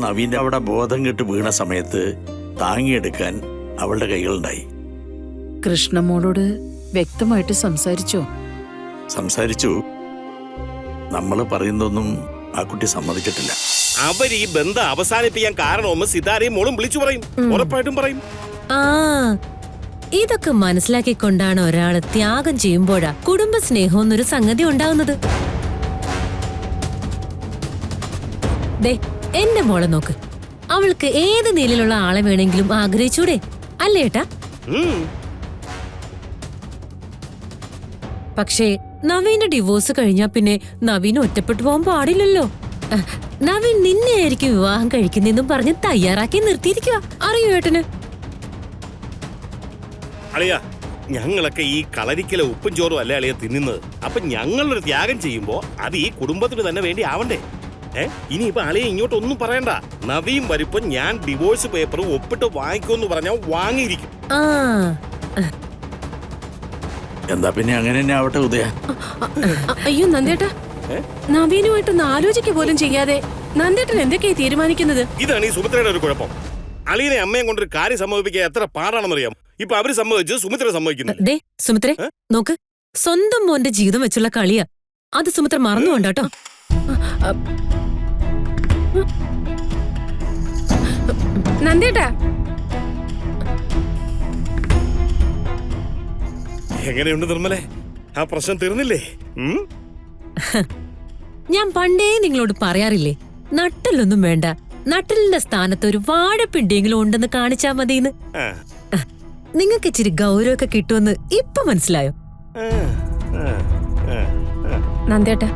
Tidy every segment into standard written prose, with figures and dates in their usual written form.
നവീന്റെ അവിടെ ബോധം കെട്ട് വീണ സമയത്ത് താങ്ങിയെടുക്കാൻ അവളുടെ കൈകളുണ്ടായി. കൃഷ്ണമോളോട് വ്യക്തമായിട്ട് സംസാരിച്ചോ? സംസാരിച്ചു. നമ്മൾ പറയുന്നതൊന്നും ആ കുട്ടി സമ്മതിച്ചിട്ടില്ല. അവർ ഈ ബന്ധം അവസാനിപ്പിക്കാൻ കാരണമെന്ന് സിതാരയും മോളും വിളിച്ചു പറയും, ഉറപ്പായിട്ടും പറയും. ആ ഇതൊക്കെ മനസ്സിലാക്കിക്കൊണ്ടാണ് ഒരാള് ത്യാഗം ചെയ്യുമ്പോഴാ കുടുംബ സ്നേഹം എന്നൊരു സംഗതി ഉണ്ടാവുന്നത്. ദേ എന്റെ മോളെ നോക്ക്, അവൾക്ക് ഏത് നിലയിലുള്ള ആളെ വേണമെങ്കിലും ആഗ്രഹിച്ചൂടെ? അല്ലേ ഏട്ടാ? പക്ഷേ നവീന്റെ ഡിവോഴ്സ് കഴിഞ്ഞാ പിന്നെ നവീൻ ഒറ്റപ്പെട്ടു പോകാൻ പാടില്ലല്ലോ. നവീൻ നിന്നെ ആയിരിക്കും വിവാഹം കഴിക്കുന്നെന്നും പറഞ്ഞ് തയ്യാറാക്കി നിർത്തിയിരിക്കുക. അറിയോ ഏട്ടന്? അളിയാ, ഞങ്ങളൊക്കെ ഈ കളരിക്കലെ ഉപ്പും ചോറും അല്ലേ അളിയ തിന്നുന്നത്. അപ്പൊ ഞങ്ങളൊരു ത്യാഗം ചെയ്യുമ്പോ അത് ഈ കുടുംബത്തിന് തന്നെ വേണ്ടി ആവണ്ടേ? ഇനിയിപ്പൊ അളിയെ ഇങ്ങോട്ടൊന്നും പറയണ്ട. നവീൻ വരുമ്പോ ഞാൻ ഡിവോഴ്സ് പേപ്പർ ഒപ്പിട്ട് വാങ്ങിക്കുമെന്ന് പറഞ്ഞാൽ വാങ്ങിയിരിക്കും. എന്താ പിന്നെ അങ്ങനെ തന്നെ ആവട്ടെ ഉദയ. അയ്യോ നന്ദേട്ടാ, നവീനുമായിട്ടൊന്ന് ആലോചിക്ക പോലും ചെയ്യാതെ നന്ദേട്ടൻ എന്തൊക്കെയാ തീരുമാനിക്കുന്നത്? ഇതാണ് ഈ സുമിത്രയുടെ ഒരു കുഴപ്പം. അളിയനെ അമ്മയും കൊണ്ടൊരു കാര്യം സമ്മതിപ്പിക്കാൻ എത്ര പാടാണെന്നറിയാം. ഇപ്പൊ അവര് സമ്മതിച്ച് സുമിത്ര സമ്മതിക്കുന്നു. സുമിത്രേ നോക്ക്, സ്വന്തം മോന്റെ ജീവിതം വെച്ചുള്ള കളിയാ. അത് സുമിത്ര മറന്നുകൊണ്ടാട്ടോ. നന്ദേട്ടാ, എങ്ങനെയുണ്ട് നിർമ്മലേ? ആ പ്രശ്നം തീർന്നില്ലേ? ഞാൻ പണ്ടേ നിങ്ങളോട് പറയാറില്ലേ, നട്ടലൊന്നും വേണ്ട, നട്ടലിന്റെ സ്ഥാനത്ത് ഒരു വാഴപ്പിണ്ടിയെങ്കിലും ഉണ്ടെന്ന് കാണിച്ചാ മതിന്ന്. നിങ്ങൾക്ക് ഇച്ചിരി ഗൗരവൊക്കെ കിട്ടുമെന്ന് ഇപ്പൊ മനസ്സിലായോ? നന്ദേട്ടാ,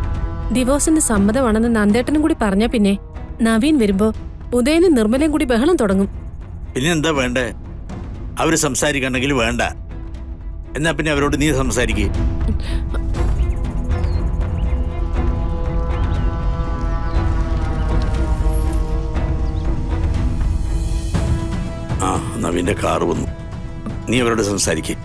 ഡിവോഴ്സിന് സമ്മതമാണെന്ന് നന്ദേട്ടനും കൂടി പറഞ്ഞ പിന്നെ നവീൻ വരുമ്പോ ഉദയനും നിർമ്മലയും കൂടി ബഹളം തുടങ്ങും. പിന്നെ എന്താ വേണ്ടേ? അവര് സംസാരിക്കണ്ടെങ്കിൽ വേണ്ട. എന്നാ പിന്നെ അവരോട് നീ സംസാരിക്കേ. ആ നവീന്റെ കാറ് വന്നു, നീ അവരോട് സംസാരിക്കേ.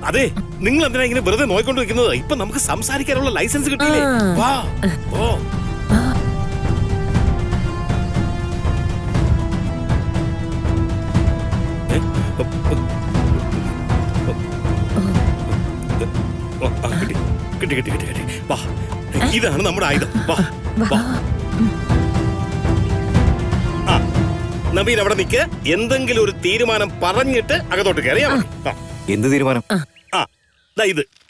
അതെ, നിങ്ങൾ എന്തിനാ ഇങ്ങനെ വെറുതെ നോയിക്കൊണ്ടിരിക്കുന്നത്? ഇപ്പൊ നമുക്ക് സംസാരിക്കാനുള്ള ലൈസൻസ് കിട്ടിയില്ലേ? വാ, ഓ കിട്ടി കിട്ടി കിട്ടി കിട്ടി. വാ, ഇതാണ് നമ്മുടെ ആയുധം. വാ വാ. ആ നവീൻ അവിടെ നിൽക്ക്. എന്തെങ്കിലും ഒരു തീരുമാനം പറഞ്ഞിട്ട് അകത്തോട്ട് കയറിയാ മതി. എന്ത് തീരുമാനം?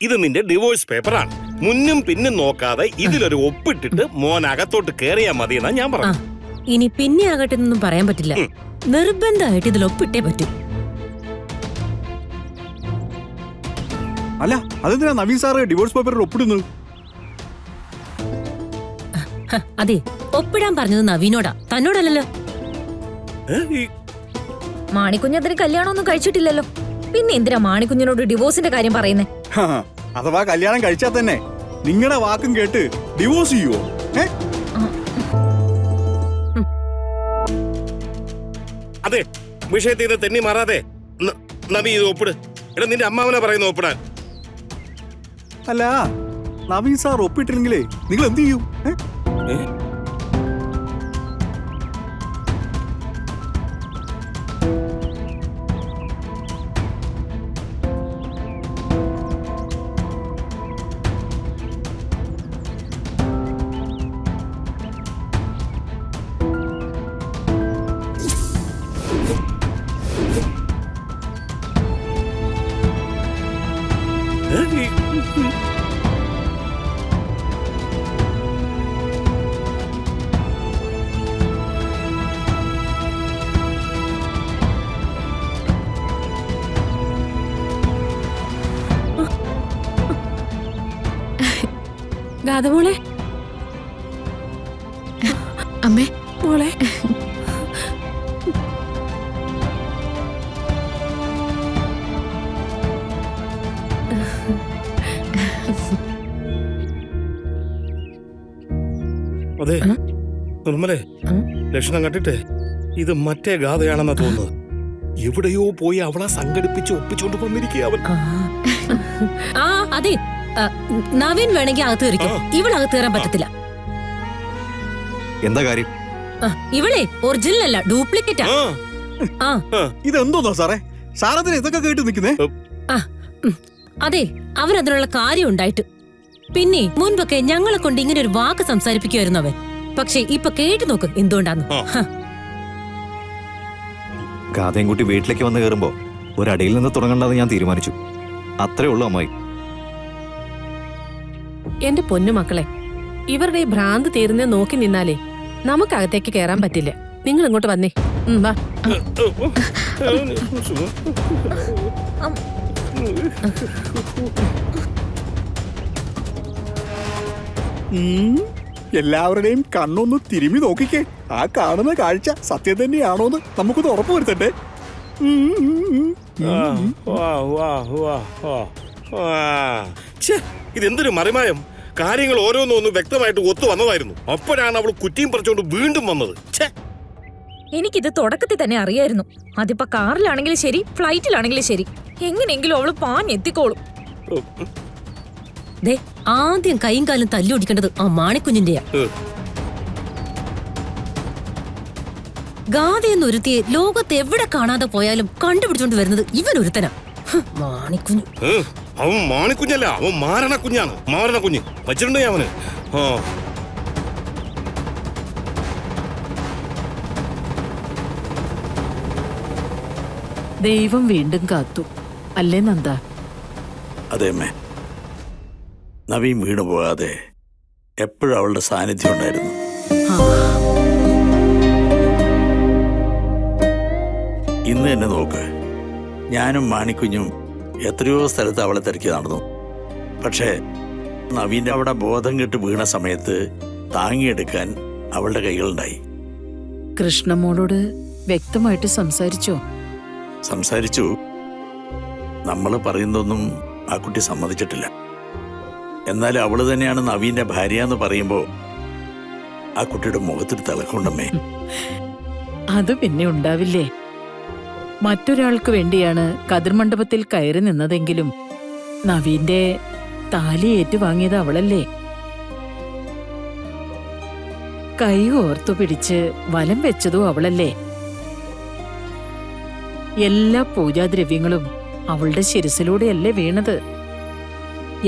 ഇത് നിന്റെ ഡിവോഴ്സ് പേപ്പറാണ്. മുന്നും പിന്നും നോക്കാതെ ഇതിലൊരു ഒപ്പിട്ടിട്ട് മോൻ അകത്തോട്ട് കയറിയാ മതി എന്നാ ഞാൻ പറഞ്ഞു. ഇനി പിന്നെ ആകട്ടെ എന്നൊന്നും പറയാൻ പറ്റില്ല. നിർബന്ധമായിട്ട് ഇതിൽ ഒപ്പിട്ടേ പറ്റൂ. അല്ല, അതെന്തിനാ നവീൻ സാറ് ഡിവോഴ്സ് പേപ്പറിൽ ഒപ്പിടുന്നത്? അതെ, ഒപ്പിടാൻ പറഞ്ഞത് നവീനോടാ, തന്നോടല്ലോ. മാണിക്കുഞ്ഞതിന് കല്യാണമൊന്നും കഴിച്ചിട്ടില്ലല്ലോ, പിന്നെ എന്തിനാ മാണിക്കുഞ്ഞിനോട് ഡിവോഴ്സിന്റെ കാര്യം പറയുന്നേ? അഥവാ കല്യാണം കഴിച്ചാൽ തന്നെ നിങ്ങളുടെ വാക്കും കേട്ട് ഡിവോഴ്സ് ചെയ്യുവോ? അതെ, വിഷയത്തിൽ നിന്ന് തെന്നി മാറാതെ നവീൻ ഇത് ഒപ്പിട്. എടാ, നിന്റെ അമ്മാവനെ പറയുന്നു ഒപ്പിടാൻ. അല്ല, നവീൻ സാർ ഒപ്പിട്ടില്ലെങ്കിലേ നിങ്ങൾ എന്ത് ചെയ്യും? ഗാഥമോളെ, അമ്മേ മോളെ, അതെ നിർമ്മലേ, ലക്ഷണം കണ്ടിട്ട് ഇത് മറ്റേ ഗാഥയാണെന്നാ തോന്നുന്നത്. എവിടെയോ പോയി അവളെ സംഘടിപ്പിച്ച് ഒപ്പിച്ചോണ്ട് വന്നിരിക്കുക അവൻ. അതെ, നവീൻ വേണമെങ്കിൽ അകത്ത് കയറിക്കും, ഇവളകത്ത് കയറാൻ പറ്റത്തില്ല. എന്താ കാര്യം? ഇവളെ ഒറിജിനൽ അല്ല, ഡ്യൂപ്ലിക്കേറ്റാ. ആ, ആ ഇതെന്തോന്നോ സാറേ, സാറത്തിന് ഇതൊക്കെ കേട്ട് നിൽക്കുന്നേ? അതെ, അവനതിനുള്ള കാര്യം ഉണ്ടായിട്ട്. പിന്നെ മുൻപൊക്കെ ഞങ്ങളെ കൊണ്ട് ഇങ്ങനെ ഒരു വാക്ക് സംസാരിപ്പിക്കുമായിരുന്നു അവൻ. പക്ഷെ ഇപ്പൊ കേട്ടു നോക്ക് എന്തുകൊണ്ടാന്ന്. ഗാഥയും കൂട്ടി വീട്ടിലേക്ക് വന്ന് കയറുമ്പോ ഒരടിയിൽ നിന്ന് തുടങ്ങണ്ടെന്ന് ഞാൻ തീരുമാനിച്ചു. അത്രേ ഉള്ളൂ അമ്മായി. എന്റെ പൊന്നു മക്കളെ, ഇവരുടെ ഈ ഭ്രാന്ത് തീർന്ന് നോക്കി നിന്നാലേ നമുക്കകത്തേക്ക് കയറാൻ പറ്റില്ല. നിങ്ങൾ ഇങ്ങോട്ട് വന്നേ. വാ. എല്ലാവരുടെയും കണ്ണൊന്ന് തിരുമ്മി നോക്കിക്കേ. ആ കാണുന്ന കാഴ്ച സത്യം തന്നെയാണോന്ന് നമുക്കൊന്ന് ഉറപ്പ് വരുത്തണ്ടേ? ഇതെന്തൊരു മറിമായം! കാര്യങ്ങൾ ഓരോന്നൊന്നും വ്യക്തമായിട്ട് ഒത്തു വന്നതായിരുന്നു. അപ്പോഴാണ് അവൾ കുറ്റിയും പറിച്ചുകൊണ്ട് വീണ്ടും വന്നത്. എനിക്കിത് തുടക്കത്തിൽ തന്നെ അറിയായിരുന്നു. അതിപ്പോ കാറിലാണെങ്കിലും ശരി, ഫ്ലൈറ്റിലാണെങ്കിലും ശരി, എങ്ങനെയെങ്കിലും അവള് പാഞ്ഞെത്തിക്കോളും. ദേ, ആദ്യം കൈയും കാലും തല്ലി ഓടിക്കേണ്ടത് ആ മാണിക്കുഞ്ഞിന്റെയാ. ഗാഥയെന്നൊരുത്തിയെ ലോകത്ത് എവിടെ കാണാതെ പോയാലും കണ്ടുപിടിച്ചോണ്ട് വരുന്നത് ഇവനൊരുത്തനാ. മാണിക്കുഞ്ഞ്. അവൻ മാണിക്കുഞ്ഞല്ല, അവൻ മാരണക്കുഞ്ഞാണ്. മാരണക്കുഞ്ഞ് വച്ചിട്ടുണ്ടേ അവന്. ദൈവം വീണ്ടും കാത്തു അല്ലേ നന്ദ? അതെ അമ്മേ, നവീൻ വീണു പോകാതെ എപ്പോഴും അവളുടെ സാന്നിധ്യം ഉണ്ടായിരുന്നു. ഇന്ന് തന്നെ നോക്ക്, ഞാനും മാണിക്കുഞ്ഞും എത്രയോ സ്ഥലത്ത് അവളെ തിരക്കി നടന്നു. പക്ഷേ നവീൻ്റെ അവിടെ ബോധം കെട്ട് വീണ സമയത്ത് താങ്ങിയെടുക്കാൻ അവളുടെ കൈകളുണ്ടായി. കൃഷ്ണമോളോട് വ്യക്തമായിട്ട് സംസാരിച്ചോ? സംസാരിച്ചു. നമ്മൾ പറയുന്നതൊന്നും ആ കുട്ടി സമ്മതിച്ചിട്ടില്ല. എന്നാൽ അവള് തന്നെയാണ് നവീന്റെ ഭാര്യ എന്ന് പറയുമ്പോ ആ കുട്ടിയുടെ മുഖത്തിൽ തിളക്കമുണ്ടമ്മേ. അത് പിന്നെ ഉണ്ടാവില്ലേ? മറ്റൊരാൾക്ക് വേണ്ടിയാണ് കതിർമണ്ഡപത്തിൽ കയറി നിന്നതെങ്കിലും നവീന്റെ താലി ഏറ്റുവാങ്ങിയത് അവളല്ലേ? കൈ ഓർത്തു പിടിച്ച് വലം വെച്ചതും അവളല്ലേ? എല്ലാ പൂജാദ്രവ്യങ്ങളും അവളുടെ ശിരസിലൂടെയല്ലേ വീണത്?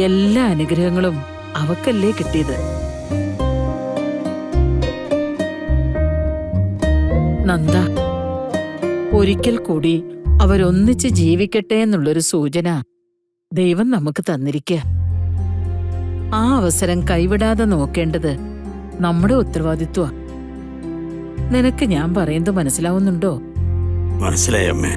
എല്ലാ അനുഗ്രഹങ്ങളും അവക്കല്ലേ കിട്ടിയത്? നന്ദ, ഒരിക്കൽ കൂടി അവരൊന്നിച്ച് ജീവിക്കട്ടെ എന്നുള്ളൊരു സൂചന ദൈവം നമുക്ക് തന്നിരിക്കുക. ആ അവസരം കൈവിടാതെ നോക്കേണ്ടത് നമ്മുടെ ഉത്തരവാദിത്വ. നിനക്ക് ഞാൻ പറയുന്നത് മനസ്സിലാവുന്നുണ്ടോ? മനസ്സിലായമ്മേ.